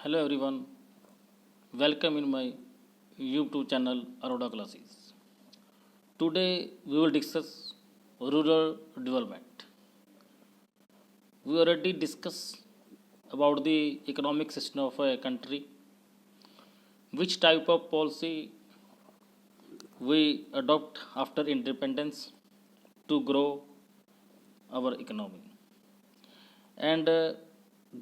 Hello everyone, welcome in my YouTube channel Aroda Classes. Today we will discuss rural development. We already discussed about the economic system of a country, which type of policy we adopt after independence to grow our economy, and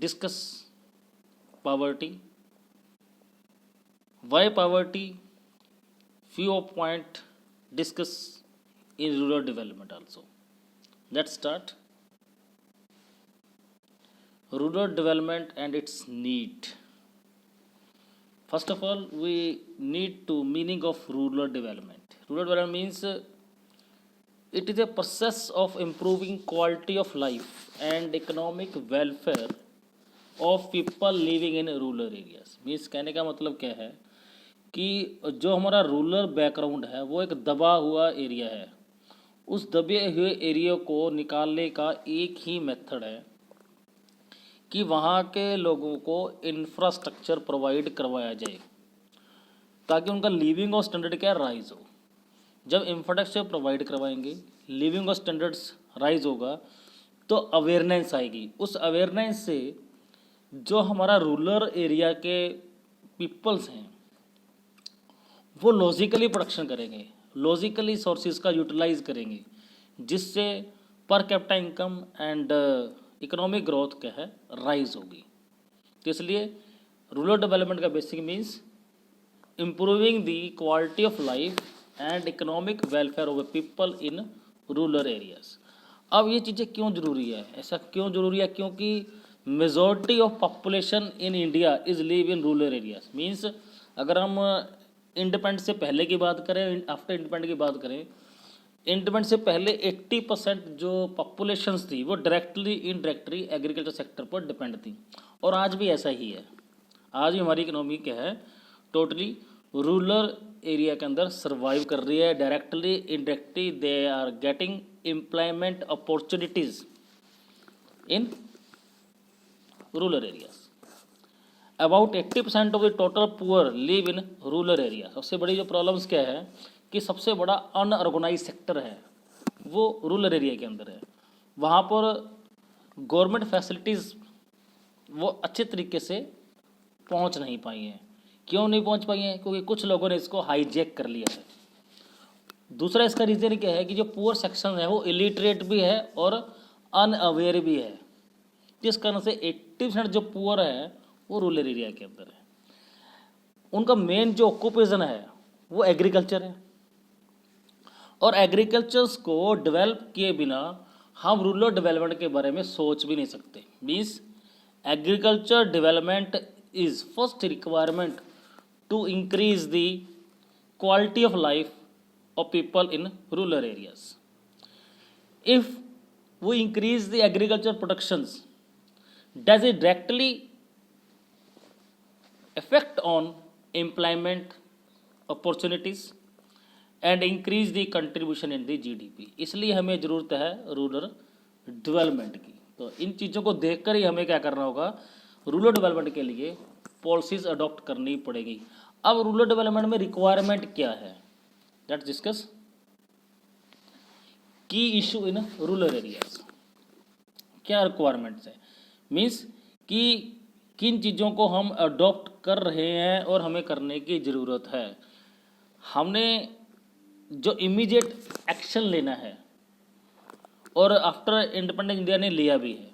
discuss poverty. Why poverty? Few point discuss in rural development also. Let's start. Rural development and its need. First of all, we need to meaning of rural development. Rural development means it is a process of improving quality of life and economic welfare of people living in rural areas. Means कहने का मतलब क्या है कि जो हमारा rural background है वो एक दबा हुआ एरिया है, उस दबे हुए एरिया को निकालने का एक ही मेथड है कि वहाँ के लोगों को इंफ्रास्ट्रक्चर प्रोवाइड करवाया जाए ताकि उनका लिविंग और स्टैंडर्ड क्या राइज हो. जब इंफ्रास्ट्रक्चर प्रोवाइड करवाएंगे, लिविंग और स्टैंडर्ड्स राइज होगा तो अवेयरनेस आएगी. उस अवेयरनेस से जो हमारा रूरल एरिया के पीपल्स हैं वो लॉजिकली प्रोडक्शन करेंगे, लॉजिकली सोर्सेज का यूटिलाइज करेंगे, जिससे per capita income and economic growth क्या है राइज होगी. तो इसलिए रूरल डेवलपमेंट का basic means improving the quality of life and economic welfare of people in rural areas. अब ये चीज़ें क्यों ज़रूरी है, ऐसा क्यों ज़रूरी है? क्योंकि majority of population in India is live in rural areas. Means अगर हम इंडिपेंडेंस से पहले की बात करें, आफ्टर इंडिपेंडेंस की बात करें, इंडिपेंडेंस से पहले 80% जो पॉपुलेशंस थी वो डायरेक्टली इनडायरेक्टली एग्रीकल्चर सेक्टर पर डिपेंड थी, और आज भी ऐसा ही है. आज भी हमारी इकोनॉमी क्या है टोटली रूरल एरिया के अंदर सर्वाइव कर रही है. Directly indirectly they are getting employment opportunities in rural areas. About 80% of the total poor live in rural area. सबसे बड़ी जो प्रॉब्लम्स क्या है कि सबसे बड़ा अनऑर्गेनाइज सेक्टर है वो रूरल एरिया के अंदर है. वहाँ पर गवर्नमेंट फैसिलिटीज़ वो अच्छे तरीके से पहुँच नहीं पाई हैं. क्यों नहीं पहुँच पाई हैं? क्योंकि कुछ लोगों ने इसको हाईजैक कर लिया है. दूसरा इसका रीज़न क्या है कि जो पुअर सेक्शन है वो इलिटरेट भी है और अनअवेयर भी है. जिस कारण से 80% जो पुअर है वो रूरल एरिया के अंदर है. उनका मेन जो ऑक्यूपेशन है वो एग्रीकल्चर है, और एग्रीकल्चर्स को डेवलप किए बिना हम रूरल डेवलपमेंट के बारे में सोच भी नहीं सकते. Means agriculture development is first requirement to increase the quality of life of people in rural areas. If we increase the agriculture productions, does it directly affect on employment opportunities and increase the contribution in the GDP. इसलिए हमें ज़रूरत है rural development की. तो इन चीज़ों को देखकर ही हमें क्या करना होगा, रूरल डेवलपमेंट के लिए पॉलिसीज़ अडॉप्ट करनी पड़ेगी. अब रूरल डेवलपमेंट में रिक्वायरमेंट क्या है, लेट्स डिस्कस. की इशू इन रूरल एरियाज. क्या रिक्वायरमेंट्स है? मीन्स कि किन चीज़ों को हम अडॉप्ट कर रहे हैं और हमें करने की ज़रूरत है. हमने जो इमीडिएट एक्शन लेना है, और आफ्टर इंडिपेंडेंस इंडिया ने लिया भी है,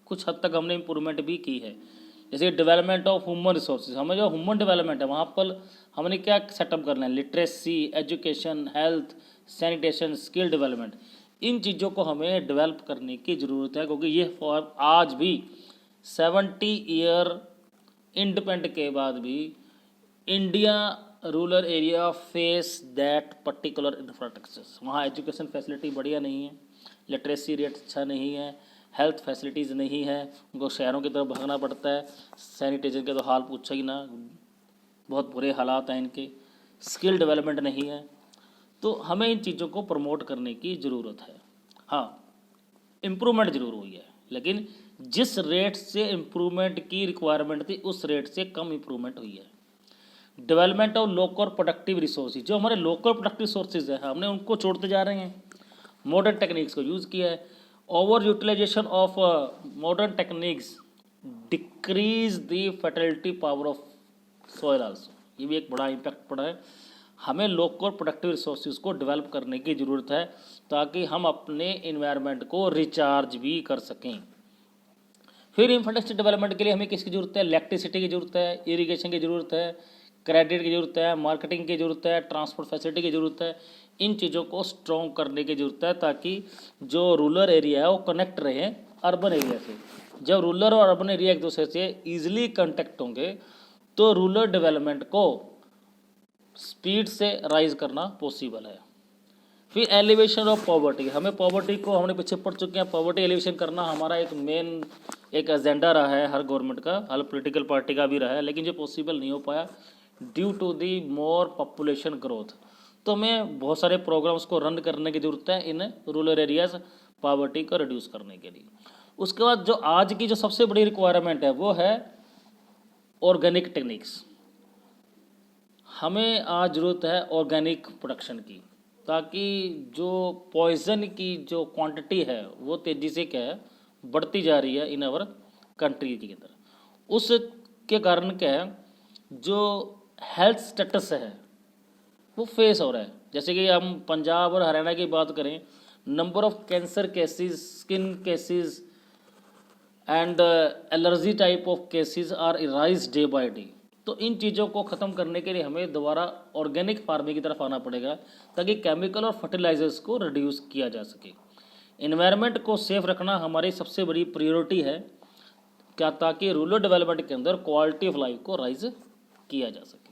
कुछ हद तक हमने इम्प्रूवमेंट भी की है. जैसे डेवलपमेंट ऑफ ह्यूमन रिसोर्सेज, हमें जो ह्यूमन डेवलपमेंट है वहाँ पर हमने क्या सेटअप करना है, literacy, education, health, sanitation, skill development. इन चीज़ों को हमें डेवलप करने की ज़रूरत है, क्योंकि ये आज भी 70 ईयर इंडिपेंडेंट के बाद भी India rural area face that particular infrastructures. वहाँ एजुकेशन फैसिलिटी बढ़िया नहीं है, लिटरेसी रेट अच्छा नहीं है, हेल्थ फैसिलिटीज़ नहीं है, उनको शहरों की तरफ भागना पड़ता है. सैनिटेशन के तो हाल पूछा ही ना, बहुत बुरे हालात हैं इनके. स्किल डेवलपमेंट नहीं है. तो हमें इन चीज़ों को प्रमोट करने की ज़रूरत है. हाँ, इम्प्रूवमेंट ज़रूर हुई है, लेकिन जिस रेट से इम्प्रूवमेंट की रिक्वायरमेंट थी उस रेट से कम इम्प्रूवमेंट हुई है। Development of local productive resources, जो हमारे लोकल प्रोडक्टिव सोर्सेज है हमने उनको छोड़ते जा रहे हैं, मॉडर्न टेक्निक्स को यूज़ किया है। Over utilisation of modern techniques decrease the fertility power of soil also, ये भी एक बड़ा इम्पैक्ट पड़ा है। हमें लोकल प्रोडक्टिव रिसोर्सेज को डेवलप करने की ज़रूरत है ताकि हम अपने इन्वायरमेंट को रिचार्ज भी कर सकें। फिर इंफ्रास्ट्रक्चर डेवलपमेंट के लिए हमें किसकी ज़रूरत है? इलेक्ट्रिसिटी की ज़रूरत है, इरिगेशन की ज़रूरत है, क्रेडिट की ज़रूरत है, मार्केटिंग की ज़रूरत है, ट्रांसपोर्ट फैसिलिटी की ज़रूरत है। इन चीज़ों को स्ट्रॉन्ग करने की ज़रूरत है ताकि जो रूरल एरिया है वो कनेक्ट रहे अर्बन एरिया से। जब रूरल और अर्बन एरिया एक दूसरे से ईजिली कनेक्ट होंगे तो रूरल डेवलपमेंट को स्पीड से राइज करना पॉसिबल है। फिर एलिवेशन ऑफ पॉवर्टी, हमें पॉवर्टी को हमने पीछे पढ़ चुके हैं, पॉवर्टी एलिवेशन करना हमारा एक मेन एक एजेंडा रहा है हर गवर्नमेंट का, हर पॉलिटिकल पार्टी का भी रहा है, लेकिन जो पॉसिबल नहीं हो पाया due to the more population growth. तो हमें बहुत सारे प्रोग्राम्स को रन करने की ज़रूरत है इन रूरल एरियाज पॉवर्टी को रिड्यूस करने के लिए। उसके बाद जो आज की जो सबसे बड़ी रिक्वायरमेंट है वो है ऑर्गेनिक टेक्निक्स। हमें आज ज़रूरत है ऑर्गेनिक प्रोडक्शन की, ताकि जो पॉइजन की जो क्वांटिटी है वो तेज़ी से क्या है बढ़ती जा रही है इन अवर कंट्री के अंदर। उसके कारण क्या है जो हेल्थ स्टेटस है वो फेस हो रहा है। जैसे कि हम पंजाब और हरियाणा की बात करें, number of cancer cases, skin cases and allergy type of cases are rise day by day. तो इन चीज़ों को ख़त्म करने के लिए हमें दोबारा ऑर्गेनिक फार्मिंग की तरफ आना पड़ेगा ताकि केमिकल और फर्टिलाइजर्स को रिड्यूस किया जा सके। इन्वायरमेंट को सेफ रखना हमारी सबसे बड़ी प्रायोरिटी है क्या, ताकि रूरल डेवलपमेंट के अंदर क्वालिटी ऑफ लाइफ को राइज किया जा सके।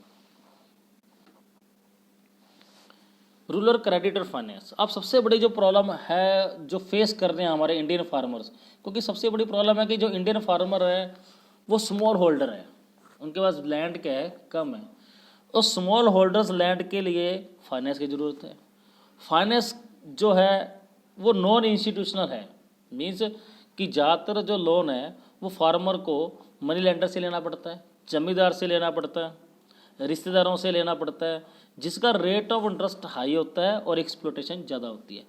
रूरल क्रेडिट और फाइनेंस, अब सबसे बड़ी जो प्रॉब्लम है जो फेस कर रहे हैं हमारे इंडियन फार्मर्स, क्योंकि सबसे बड़ी प्रॉब्लम है कि जो इंडियन फार्मर है वो स्मॉल होल्डर है, उनके पास लैंड क्या है कम है। और स्मॉल होल्डर्स लैंड के लिए फाइनेंस की ज़रूरत है। फाइनेंस जो है वो नॉन इंस्टीट्यूशनल है, मीन्स कि ज़्यादातर जो लोन है वो फार्मर को मनी लेंडर से लेना पड़ता है, जमींदार से लेना पड़ता है, रिश्तेदारों से लेना पड़ता है, जिसका रेट ऑफ इंटरेस्ट हाई होता है और एक्सप्लोटेशन ज़्यादा होती है।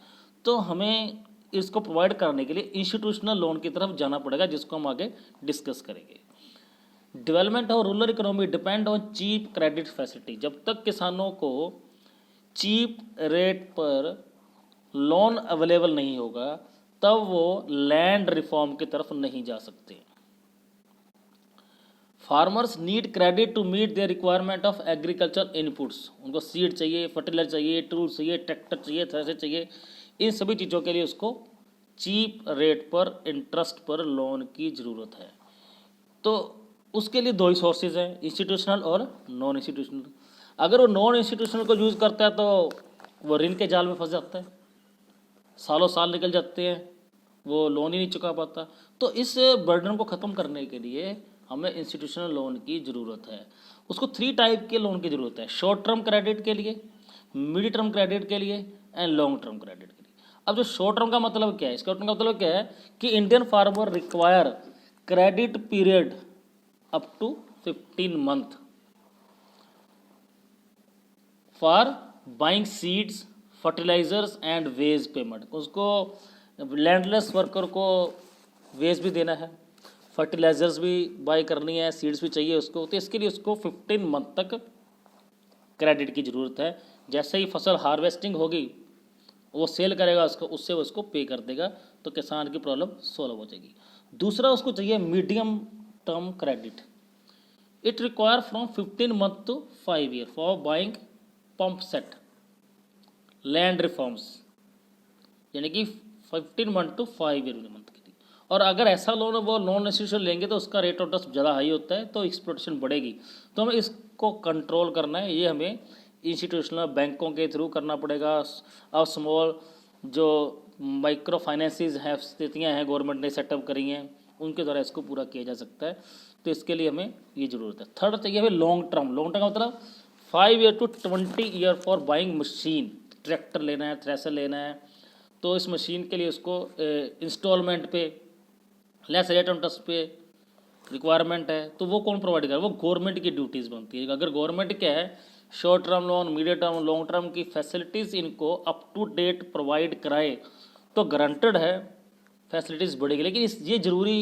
तो हमें इसको प्रोवाइड करने के लिए इंस्टीट्यूशनल लोन की तरफ जाना पड़ेगा, जिसको हम आगे डिस्कस करेंगे। Development of rural economy depend on cheap credit facility, जब तक किसानों को चीप रेट पर लोन अवेलेबल नहीं होगा तब वो लैंड रिफॉर्म की तरफ नहीं जा सकते। Farmers need credit to meet their requirement of agriculture inputs, उनको सीड चाहिए, फर्टिलाइजर चाहिए, टूल्स चाहिए, ट्रैक्टर चाहिए, थ्रेशर चाहिए, इन सभी चीज़ों के लिए उसको चीप रेट पर इंटरेस्ट पर लोन की ज़रूरत है। तो उसके लिए दो ही सोर्सेज हैं, इंस्टीट्यूशनल और नॉन इंस्टीट्यूशनल। अगर वो नॉन इंस्टीट्यूशनल को यूज़ करता है तो वो ऋण के जाल में फंस जाता है, सालों साल निकल जाते हैं, वो लोन ही नहीं चुका पाता। तो इस बर्डन को ख़त्म करने के लिए हमें इंस्टीट्यूशनल लोन की ज़रूरत है। उसको 3 टाइप के लोन की ज़रूरत है, शॉर्ट टर्म क्रेडिट के लिए, मिड टर्म क्रेडिट के लिए एंड लॉन्ग टर्म क्रेडिट के लिए। अब जो शॉर्ट टर्म का मतलब क्या है, शॉर्ट टर्म का मतलब क्या है कि Indian farmer require credit period up to 15 month for buying seeds, fertilisers and wage payment. उसको लैंडलेस वर्कर को वेज भी देना है, फर्टिलाइजर्स भी बाई करनी है, सीड्स भी चाहिए उसको, तो इसके लिए उसको 15 month तक क्रेडिट की ज़रूरत है। जैसे ही फसल हार्वेस्टिंग होगी वो सेल करेगा उसको, उससे वो उसको पे कर देगा, तो किसान की प्रॉब्लम सॉल्व हो जाएगी। दूसरा उसको चाहिए medium term credit, it require from 15 month to 5 year for buying pump set, land reforms, यानी कि 15 month to 5 year मंथ के लिए। और अगर ऐसा लोन वो नॉन इंस्टीट्यूशनल लेंगे तो उसका रेट ऑफ इंटरेस्ट ज़्यादा हाई होता है, तो एक्सप्लोटेशन बढ़ेगी। तो हमें इसको कंट्रोल करना है, ये हमें इंस्टीट्यूशनल बैंकों के थ्रू करना पड़ेगा। और स्मॉल जो माइक्रो फाइनेंसिस हैं, स्थितियाँ हैं गवर्नमेंट ने सेटअप करी हैं, उनके द्वारा इसको पूरा किया जा सकता है। तो इसके लिए हमें ये ज़रूरत है। थर्ड चाहिए हमें लॉन्ग टर्म। लॉन्ग टर्म का मतलब 5 year to 20 year for buying machine, tractor लेना है, थ्रेशर लेना है, तो इस मशीन के लिए उसको इंस्टॉलमेंट पे लेस रेट ऑन ट्रस्ट पे रिक्वायरमेंट है, तो वो कौन प्रोवाइड करे? वो गवर्नमेंट की ड्यूटीज़ बनती है। अगर गवर्नमेंट क्या है, short term loan, medium term, long term की फैसिलिटीज़ इनको अप टू डेट प्रोवाइड कराए तो गारंटेड है फैसिलिटीज़ बढ़ेगी। लेकिन ये ज़रूरी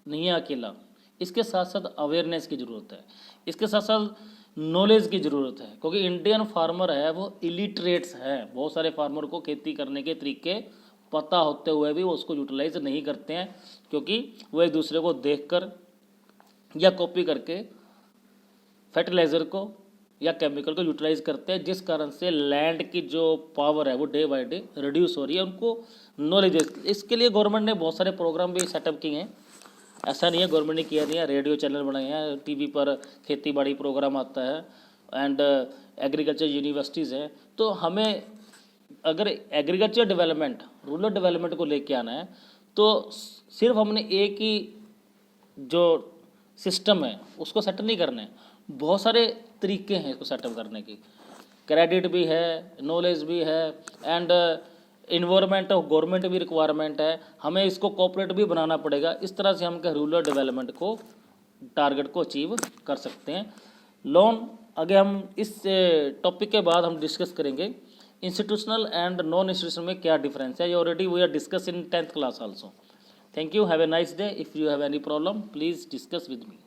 नहीं है अकेला, इसके साथ साथ अवेयरनेस की ज़रूरत है, इसके साथ साथ नॉलेज की ज़रूरत है, क्योंकि इंडियन फार्मर है वो इलिटरेट्स है। बहुत सारे फार्मर को खेती करने के तरीके पता होते हुए भी वो उसको यूटिलाइज नहीं करते हैं, क्योंकि वो एक दूसरे को देखकर या कॉपी करके फर्टिलाइज़र को या केमिकल को यूटिलाइज करते हैं, जिस कारण से लैंड की जो पावर है वो डे बाय डे रिड्यूस हो रही है। उनको नॉलेज, इसके लिए गवर्नमेंट ने बहुत सारे प्रोग्राम भी सेटअप किए हैं। ऐसा नहीं है गवर्नमेंट ने किया नहीं है, रेडियो चैनल बनाए हैं, टीवी पर खेती बाड़ी प्रोग्राम आता है, एंड एग्रीकल्चर यूनिवर्सिटीज़ हैं। तो हमें अगर एग्रीकल्चर डेवलपमेंट, रूरल डेवलपमेंट को लेके आना है तो सिर्फ हमने एक ही जो सिस्टम है उसको सेट नहीं करना है, बहुत सारे तरीके हैं इसको सेटअप करने की। क्रेडिट भी है, नॉलेज भी है, एंड इन्वायरमेंट ऑफ गवर्नमेंट भी रिक्वायरमेंट है, हमें इसको कॉपरेट भी बनाना पड़ेगा। इस तरह से हम रूरल डेवलपमेंट को टारगेट को अचीव कर सकते हैं। लोन आगे हम इस टॉपिक के बाद हम डिस्कस करेंगे इंस्टीट्यूशनल एंड नॉन इंस्टीट्यूशनल में क्या डिफरेंस है। ये already we are discuss in 10th class also. Thank you, have a nice day. If you have any problem please discuss with me.